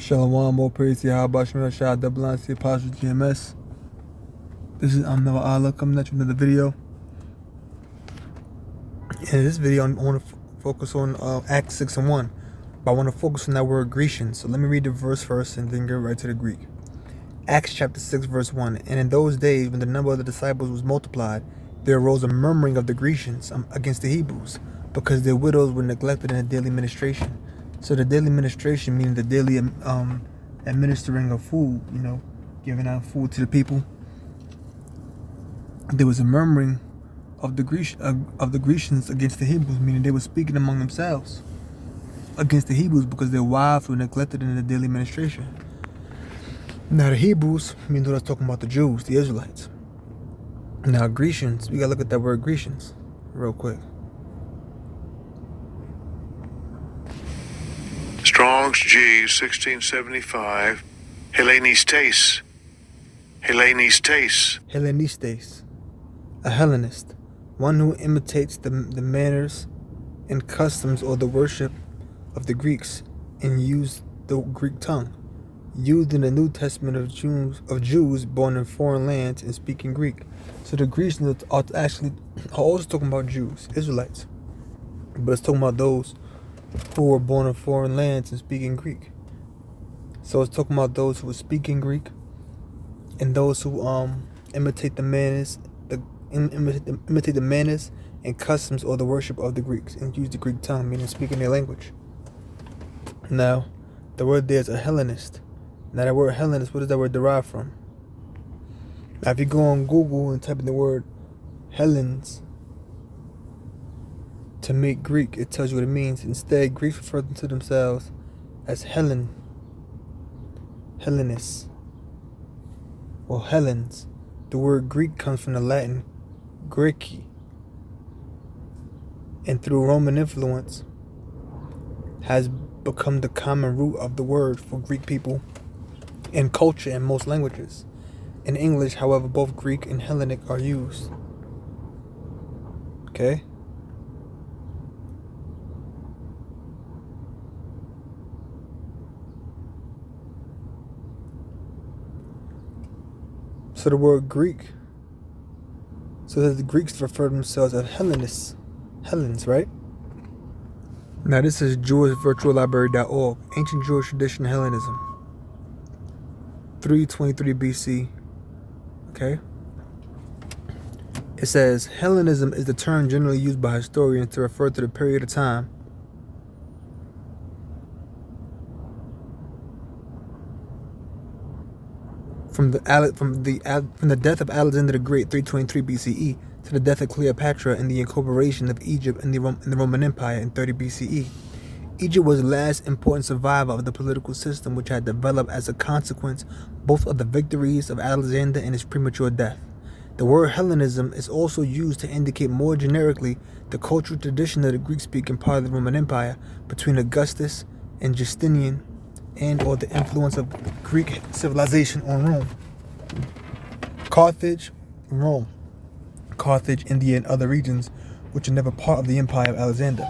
Shalom, more praise to Yahweh, Shemel Shah, double line, see Apostle GMS. This is Noah Allah coming at you with another video. In this video, I want to focus on Acts 6 and 1. But I want to focus on that word Grecians. So let me read the verse first and then get right to the Greek. Acts chapter 6, verse 1. And in those days, when the number of the disciples was multiplied, there arose a murmuring of the Grecians against the Hebrews, because their widows were neglected in the daily ministration. So the daily ministration meaning the daily administering of food, giving out food to the people. There was a murmuring of the Grecians against the Hebrews, meaning they were speaking among themselves against the Hebrews because their wives were neglected in the daily ministration. Now the Hebrews, means what I was talking about, the Jews, the Israelites. Now Grecians, we gotta look at that word Grecians real quick. Strong's G 1675. Hellenes. Hellenistes, a Hellenist, one who imitates the manners and customs or the worship of the Greeks and use the Greek tongue, used in the New Testament of Jews born in foreign lands and speaking Greek. So the Grecians are actually also talking about Jews, Israelites, but it's talking about those who were born in foreign lands and speaking Greek. So it's talking about those who were speaking Greek and those who imitate the manners, imitate the manners and customs or the worship of the Greeks and use the Greek tongue, meaning speaking their language. Now, the word there is a Hellenist. Now, that word Hellenist, what does that word derive from? Now, if you go on Google and type in the word Hellenes to make Greek, it tells you what it means. Instead, Greeks refer to themselves as Hellenes, or Hellenes. The word Greek comes from the Latin Graeci, and through Roman influence has become the common root of the word for Greek people and culture in most languages. In English, however, both Greek and Hellenic are used. Okay? So the word Greek, so that the Greeks refer to themselves as Hellenes, right? Now this is JewishVirtualLibrary.org, Ancient Jewish Tradition Hellenism, 323 BC, okay? It says, Hellenism is the term generally used by historians to refer to the period of time from the death of Alexander the Great, 323 BCE, to the death of Cleopatra and the incorporation of Egypt in the Roman Empire in 30 BCE. Egypt was the last important survivor of the political system which had developed as a consequence both of the victories of Alexander and his premature death. The word Hellenism is also used to indicate more generically the cultural tradition of the Greek-speaking part of the Roman Empire between Augustus and Justinian, and or the influence of Greek civilization on Rome. Carthage, Rome. Carthage, India, and other regions which are never part of the empire of Alexander.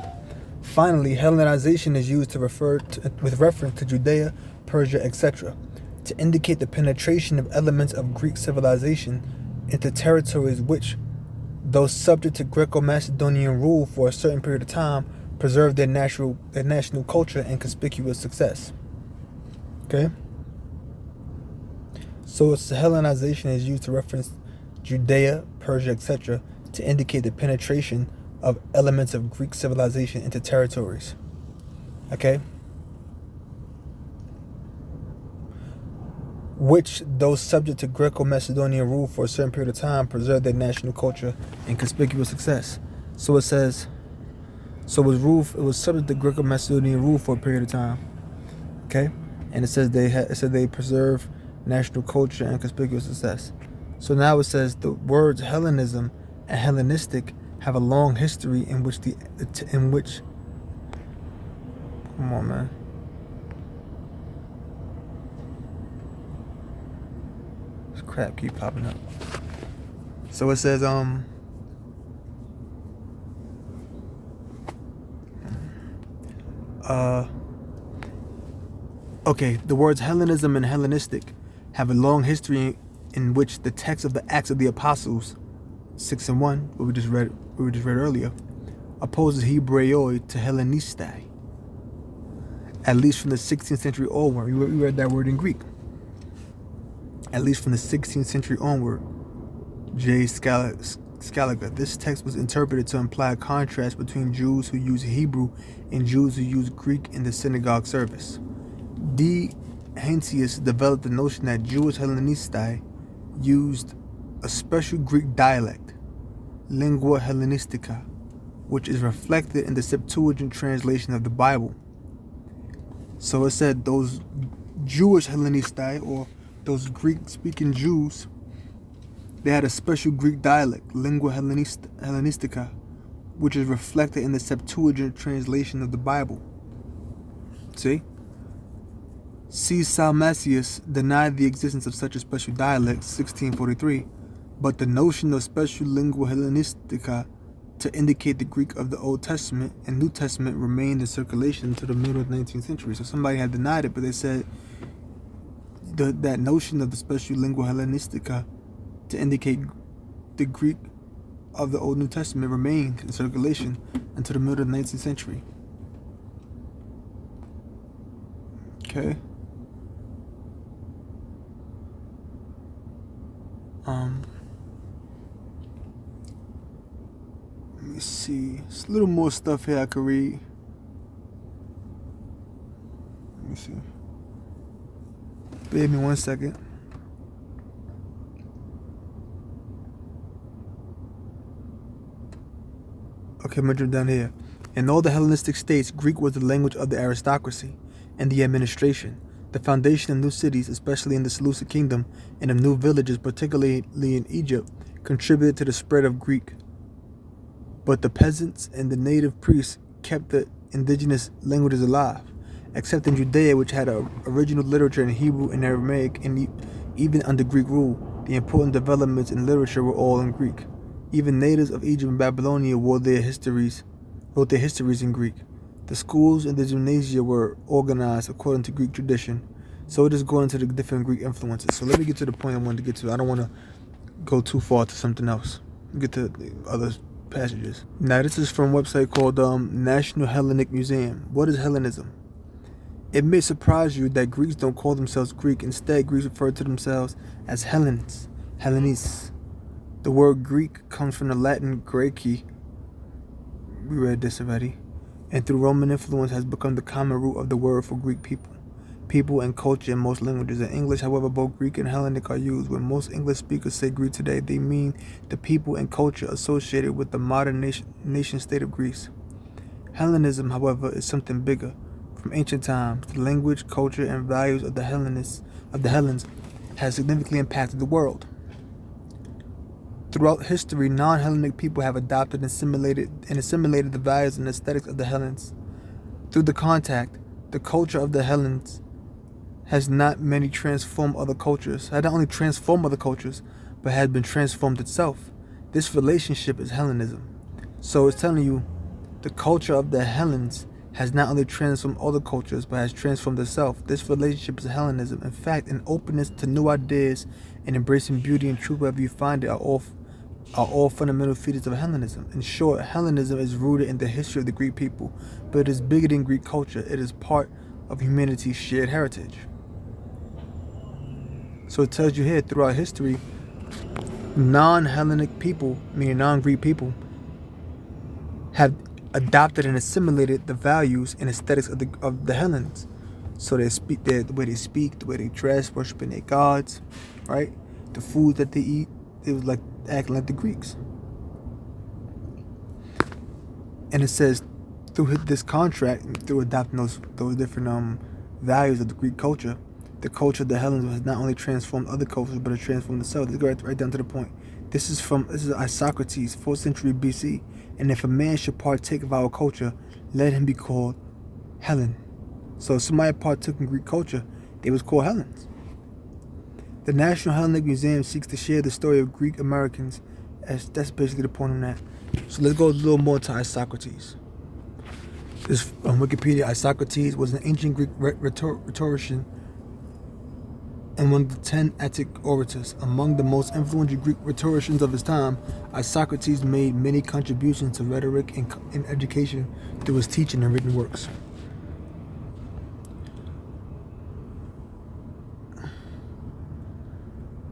Finally, Hellenization is used to with reference to Judea, Persia, etc., to indicate the penetration of elements of Greek civilization into territories which, though subject to Greco-Macedonian rule for a certain period of time, preserved their national culture and conspicuous success. Okay? So Hellenization is used to reference Judea, Persia, etc., to indicate the penetration of elements of Greek civilization into territories. Okay? Which, though subject to Greco-Macedonian rule for a certain period of time, preserved their national culture and conspicuous success. So it says, it was subject to Greco-Macedonian rule for a period of time. Okay? And it says they preserve national culture and conspicuous success. So now it says the words Hellenism and Hellenistic have a long history in which come on, man. This crap keep popping up. So it says Okay, the words Hellenism and Hellenistic have a long history in which the text of the Acts of the Apostles 6 and 1, what we just read earlier, opposes Hebraeoi to Hellenistai, at least from the 16th century onward. We read that word in Greek. At least from the 16th century onward, J. Scaliger. This text was interpreted to imply a contrast between Jews who use Hebrew and Jews who use Greek in the synagogue service. D. Heinsius developed the notion that Jewish Hellenistai used a special Greek dialect, lingua Hellenistica, which is reflected in the Septuagint translation of the Bible. So it said those Jewish Hellenistai, or those Greek-speaking Jews, they had a special Greek dialect, lingua Hellenistica, which is reflected in the Septuagint translation of the Bible. See? C. Salmasius denied the existence of such a special dialect, 1643, but the notion of special lingua Hellenistica to indicate the Greek of the Old Testament and New Testament remained in circulation until the middle of the 19th century. So somebody had denied it, but they said that notion of the special lingua Hellenistica to indicate the Greek of the Old New Testament remained in circulation until the middle of the 19th century. Okay. Let me see. There's a little more stuff here I could read. Let me see. Bear me 1 second. Okay, I'm gonna jump down here. In all the Hellenistic states, Greek was the language of the aristocracy and the administration. The foundation of new cities, especially in the Seleucid kingdom, and of new villages, particularly in Egypt, contributed to the spread of Greek. But the peasants and the native priests kept the indigenous languages alive, except in Judea, which had an original literature in Hebrew and Aramaic, and even under Greek rule, the important developments in literature were all in Greek. Even natives of Egypt and Babylonia wrote their histories in Greek. The schools and the gymnasia were organized according to Greek tradition. So it is going into the different Greek influences. So let me get to the point I wanted to get to. I don't want to go too far to something else. Get to the other passages. Now this is from a website called National Hellenic Museum. What is Hellenism? It may surprise you that Greeks don't call themselves Greek. Instead, Greeks refer to themselves as Hellenes. The word Greek comes from the Latin Graeci. We read this already. And through Roman influence has become the common root of the word for Greek people and culture in most languages. In English, however, both Greek and Hellenic are used. When most English speakers say Greek today, they mean the people and culture associated with the modern nation state of Greece. Hellenism, however, is something bigger. From ancient times, the language, culture, and values of the Hellenes has significantly impacted the world. Throughout history, non-Hellenic people have adopted and assimilated the values and aesthetics of the Hellenes. Through the contact, the culture of the Hellenes has not only transformed other cultures, but has been transformed itself. This relationship is Hellenism. So it's telling you the culture of the Hellenes has not only transformed other cultures, but has transformed itself. This relationship is Hellenism. In fact, an openness to new ideas and embracing beauty and truth wherever you find it are all fundamental features of Hellenism. In short, Hellenism is rooted in the history of the Greek people, but it is bigger than Greek culture. It is part of humanity's shared heritage. So it tells you here, throughout history, non-Hellenic people, meaning non-Greek people, have adopted and assimilated the values and aesthetics of the Hellenes. So they speak, the way they speak, the way they dress, worshiping their gods, right? The food that they eat, it was like acting like the Greeks. And it says through this contract, through adopting those different values of the Greek culture, the culture of the Hellenes has not only transformed other cultures, but it transformed itself. Let's go right down to the point. This is Isocrates, 4th century BC. And if a man should partake of our culture, let him be called Hellen. So if somebody partook in Greek culture, they was called Hellenes. The National Hellenic Museum seeks to share the story of Greek Americans. That's basically the point on that. So let's go a little more to Isocrates. This on Wikipedia. Isocrates was an ancient Greek rhetorician and one of the 10 Attic orators. Among the most influential Greek rhetoricians of his time, Isocrates made many contributions to rhetoric and education through his teaching and written works.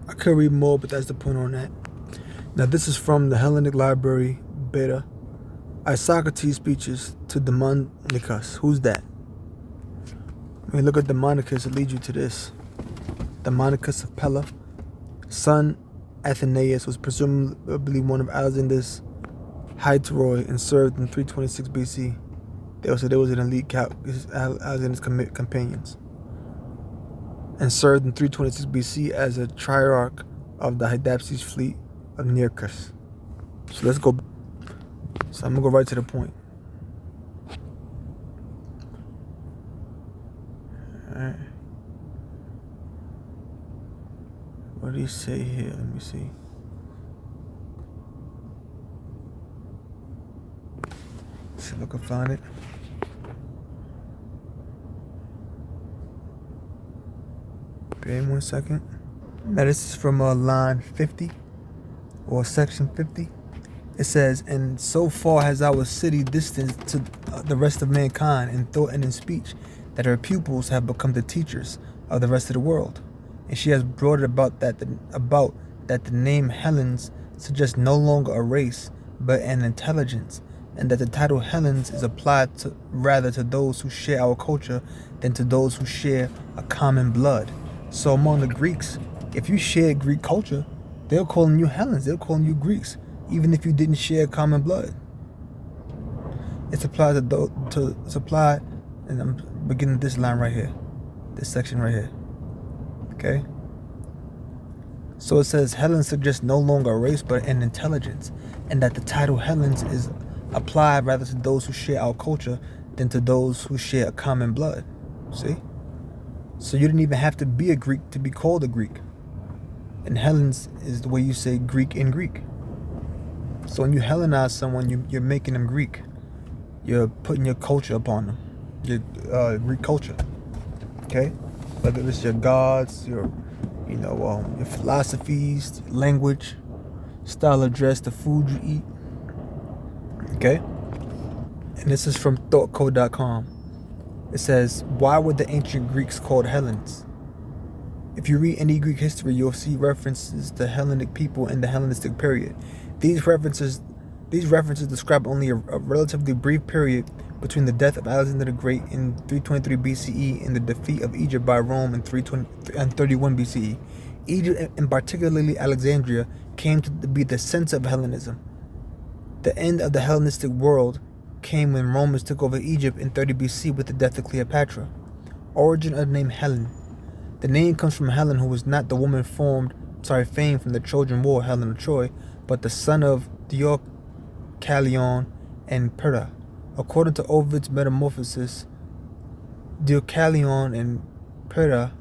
I could read more, but that's the point on that. Now, this is from the Hellenic Library Beta. Isocrates' speeches to Demonicus. Who's that? When you look at Demonicus, it leads you to this. Demonicus of Pella, son Athenaeus, was presumably one of Alexander's Hieteroi and served in 326 BC. They also there was an elite Alexander's companions, and served in 326 BC as a triarch of the Hydaspes fleet of Nearchus. So let's go. So I'm gonna go right to the point. All right. What do you say here? Let me see. See if I can find it. Bear in 1 second. Now this is from line 50 or section 50. It says, "And so far has our city distanced to the rest of mankind in thought and in speech, that her pupils have become the teachers of the rest of the world. And she has brought it about that the name Hellenes suggests no longer a race, but an intelligence, and that the title Hellenes is applied rather to those who share our culture than to those who share a common blood. So among the Greeks, if you share Greek culture, they're calling you Hellenes, they're calling you Greeks, even if you didn't share common blood." It's applied it's applied, and I'm beginning this line right here, this section right here. Okay? So it says Hellenes suggests no longer a race but an intelligence, and that the title Hellenes is applied rather to those who share our culture than to those who share a common blood. See? So you didn't even have to be a Greek to be called a Greek. And Hellenes is the way you say Greek in Greek. So when you Hellenize someone, you're making them Greek. You're putting your culture upon them, your Greek culture. Okay? Whether it's your gods, your philosophies, language, style of dress, the food you eat. Okay? And this is from thoughtcode.com. It says, "Why were the ancient Greeks called Hellenes?" If you read any Greek history, you'll see references to Hellenic people in the Hellenistic period. These references describe only a relatively brief period between the death of Alexander the Great in 323 BCE and the defeat of Egypt by Rome in 331 BCE. Egypt, and particularly Alexandria, came to be the center of Hellenism. The end of the Hellenistic world came when Romans took over Egypt in 30 BC with the death of Cleopatra. Origin of the name Helen. The name comes from Helen, who was not the woman famed from the Trojan War, Helen of Troy, but the son of Deucalion and Pyrrha. According to Ovid's Metamorphoses, Deucalion and Pyrrha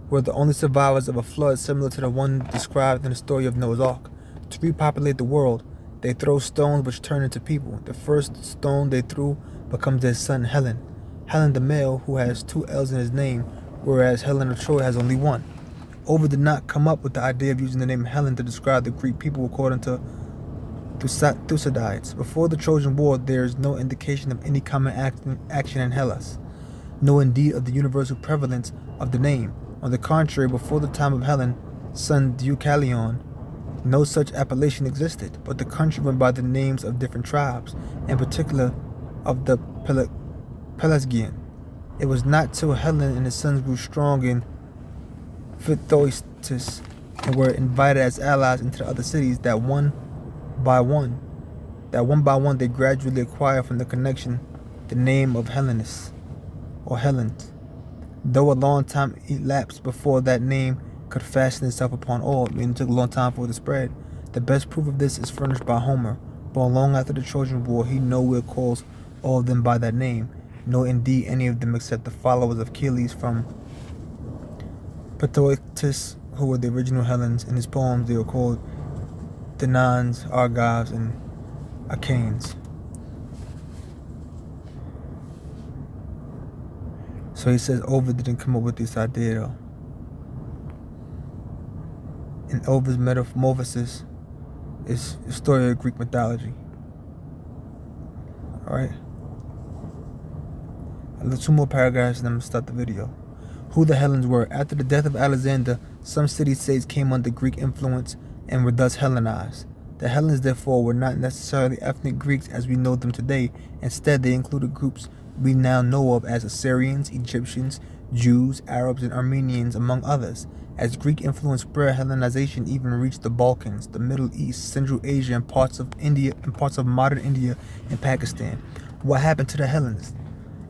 were the only survivors of a flood similar to the one described in the story of Noah's Ark. To repopulate the world, they throw stones which turn into people. The first stone they threw becomes their son Helen. Helen the male, who has 2 L's in his name, whereas Helen of Troy has only 1. Ovid did not come up with the idea of using the name Helen to describe the Greek people according to Thucydides. Before the Trojan War, there is no indication of any common action in Hellas, nor indeed of the universal prevalence of the name. On the contrary, before the time of Helen, son Deucalion, no such appellation existed, but the country went by the names of different tribes, in particular of the Pelasgian. It was not till Helen and his sons grew strong in Phthiotis and were invited as allies into the other cities that one by one they gradually acquired from the connection the name of Hellenes or Hellenes. Though a long time elapsed before that name could fasten itself upon all, meaning it took a long time for it to spread. The best proof of this is furnished by Homer, but long after the Trojan War he nowhere calls all of them by that name, nor indeed any of them except the followers of Achilles from Phthiotis, who were the original Hellenes. In his poems they were called Danaans, Argives, and Achaeans. So he says Ovid didn't come up with this idea though. And Ovid's Metamorphosis is a story of Greek mythology. Alright? Two more paragraphs and I'm going to start the video. Who the Hellenes were. After the death of Alexander, some city-states came under Greek influence and were thus Hellenized. The Hellenes, therefore, were not necessarily ethnic Greeks as we know them today. Instead, they included groups we now know of as Assyrians, Egyptians, Jews, Arabs, and Armenians, among others. As Greek influence spread, Hellenization even reached the Balkans, the Middle East, Central Asia, and parts of India, and parts of modern India and Pakistan. What happened to the Hellenes?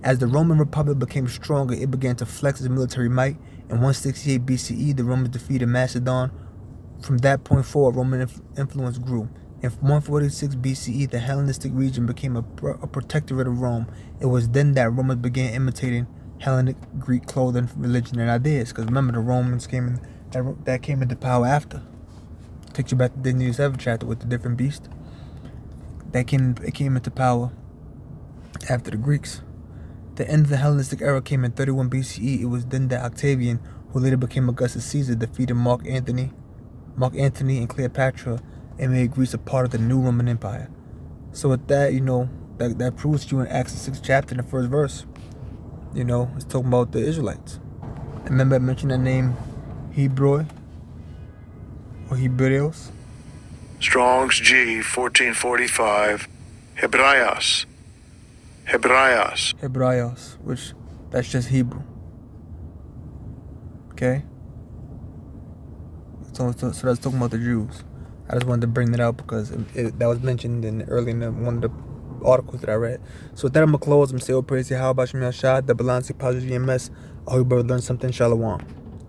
As the Roman Republic became stronger, it began to flex its military might. In 168 BCE, the Romans defeated Macedon. From that point forward, Roman influence grew. In 146 BCE, the Hellenistic region became a protectorate of Rome. It was then that Romans began imitating Hellenic Greek clothing, religion, and ideas. Because remember, the Romans came into power after. Takes you back to the Daniel 7 chapter with the different beasts. It came into power after the Greeks. The end of the Hellenistic era came in 31 BCE. It was then that Octavian, who later became Augustus Caesar, defeated Mark Antony and Cleopatra and made Greece a part of the new Roman Empire. So with that, that proves to you in Acts the 6th chapter in the first verse. It's talking about the Israelites. Remember I mentioned that name Hebroi or Hebrios? Strong's G 1445. Hebraios, which that's just Hebrew. Okay? So that's talking about the Jews. I just wanted to bring that out because that was mentioned early in one of the articles that I read. So with that, I'm going to close. I'm going to say, praise how about Shemel Shah, the Balansi Positive EMS. I hope you learned something. Shalom.